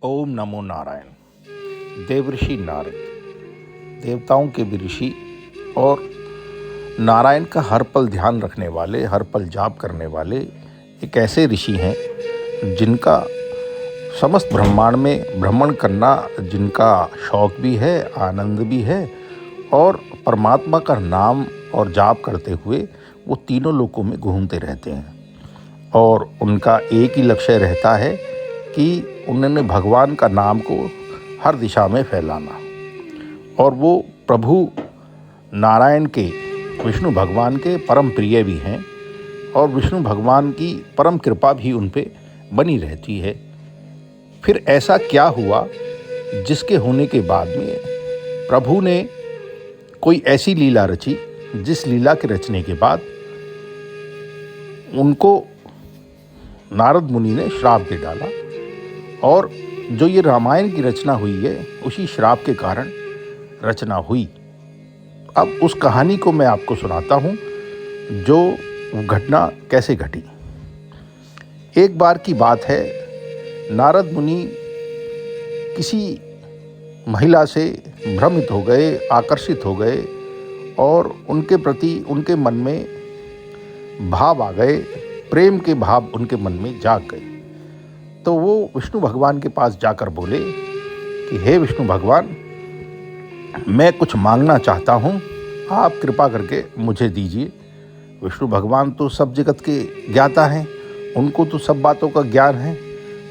ओम नमो नारायण। देवऋषि नारद, देवताओं के भी ऋषि और नारायण का हर पल ध्यान रखने वाले, हर पल जाप करने वाले एक ऐसे ऋषि हैं जिनका समस्त ब्रह्मांड में भ्रमण करना, जिनका शौक भी है, आनंद भी है और परमात्मा का नाम और जाप करते हुए वो तीनों लोकों में घूमते रहते हैं। और उनका एक ही लक्ष्य रहता है कि उन्होंने भगवान का नाम को हर दिशा में फैलाना। और वो प्रभु नारायण के, विष्णु भगवान के परम प्रिय भी हैं और विष्णु भगवान की परम कृपा भी उन पे बनी रहती है। फिर ऐसा क्या हुआ जिसके होने के बाद में प्रभु ने कोई ऐसी लीला रची, जिस लीला के रचने के बाद उनको नारद मुनि ने श्राप दे डाला। और जो ये रामायण की रचना हुई है, उसी श्राप के कारण रचना हुई। अब उस कहानी को मैं आपको सुनाता हूँ, जो घटना कैसे घटी। एक बार की बात है, नारद मुनि किसी महिला से भ्रमित हो गए, आकर्षित हो गए और उनके प्रति उनके मन में भाव आ गए, प्रेम के भाव उनके मन में जाग गए। तो वो विष्णु भगवान के पास जाकर बोले कि हे विष्णु भगवान, मैं कुछ मांगना चाहता हूँ, आप कृपा करके मुझे दीजिए। विष्णु भगवान तो सब जगत के ज्ञाता हैं, उनको तो सब बातों का ज्ञान है।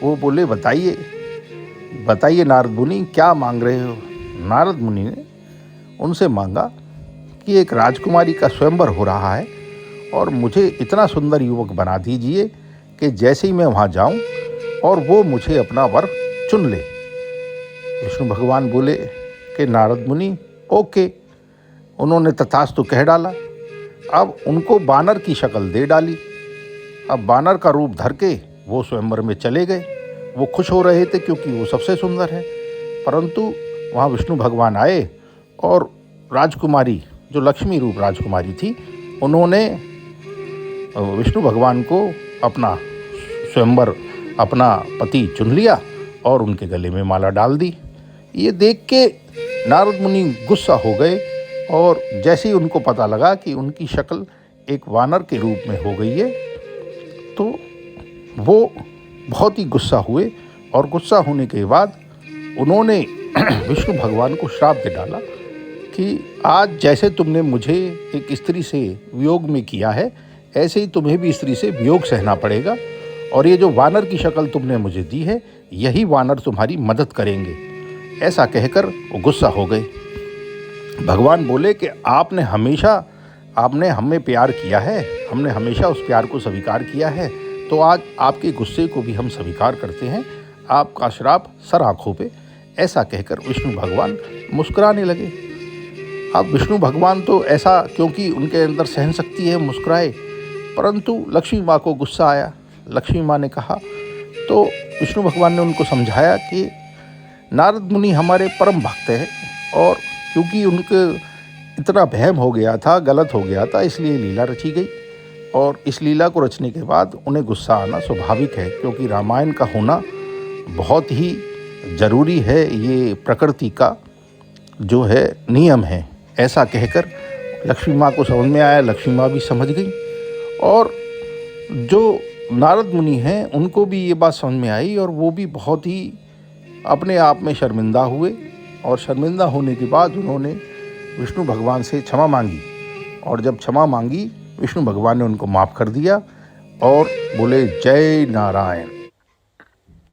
वो बोले बताइए बताइए नारद मुनि, क्या मांग रहे हो। नारद मुनि ने उनसे मांगा कि एक राजकुमारी का स्वयंवर हो रहा है और मुझे इतना सुंदर युवक बना दीजिए कि जैसे ही मैं वहाँ जाऊँ और वो मुझे अपना वर चुन ले। विष्णु भगवान बोले कि नारद मुनि ओके। उन्होंने तथास्तु कह डाला। अब उनको बानर की शक्ल दे डाली। अब बानर का रूप धर के वो स्वयंवर में चले गए। वो खुश हो रहे थे क्योंकि वो सबसे सुंदर है। परंतु वहाँ विष्णु भगवान आए और राजकुमारी, जो लक्ष्मी रूप राजकुमारी थी, उन्होंने विष्णु भगवान को अपना स्वयंवर, अपना पति चुन लिया और उनके गले में माला डाल दी। ये देख के नारद मुनि गुस्सा हो गए और जैसे ही उनको पता लगा कि उनकी शक्ल एक वानर के रूप में हो गई है, तो वो बहुत ही गुस्सा हुए और गुस्सा होने के बाद उन्होंने विष्णु भगवान को श्राप दे डाला कि आज जैसे तुमने मुझे एक स्त्री से वियोग में किया है, ऐसे ही तुम्हें भी स्त्री से वियोग सहना पड़ेगा। और ये जो वानर की शक्ल तुमने मुझे दी है, यही वानर तुम्हारी मदद करेंगे। ऐसा कहकर वो गुस्सा हो गए। भगवान बोले कि आपने हमें प्यार किया है, हमने हमेशा उस प्यार को स्वीकार किया है, तो आज आपके गुस्से को भी हम स्वीकार करते हैं। आपका श्राप सर आँखों पे। ऐसा कहकर विष्णु भगवान मुस्कुराने लगे। अब विष्णु भगवान तो ऐसा, क्योंकि उनके अंदर सहन शक्ति है, मुस्कुराए। परंतु लक्ष्मी माँ को गुस्सा आया। लक्ष्मी माँ ने कहा, तो विष्णु भगवान ने उनको समझाया कि नारद मुनि हमारे परम भक्त हैं और क्योंकि उनके इतना वहम हो गया था, गलत हो गया था, इसलिए लीला रची गई। और इस लीला को रचने के बाद उन्हें गुस्सा आना स्वाभाविक है, क्योंकि रामायण का होना बहुत ही ज़रूरी है। ये प्रकृति का जो है नियम है। ऐसा कहकर लक्ष्मी माँ को समझ में आया। लक्ष्मी माँ भी समझ गई और जो नारद मुनि हैं उनको भी ये बात समझ में आई और वो भी बहुत ही अपने आप में शर्मिंदा हुए। और शर्मिंदा होने के बाद उन्होंने विष्णु भगवान से क्षमा मांगी। और जब क्षमा मांगी, विष्णु भगवान ने उनको माफ़ कर दिया और बोले जय नारायण।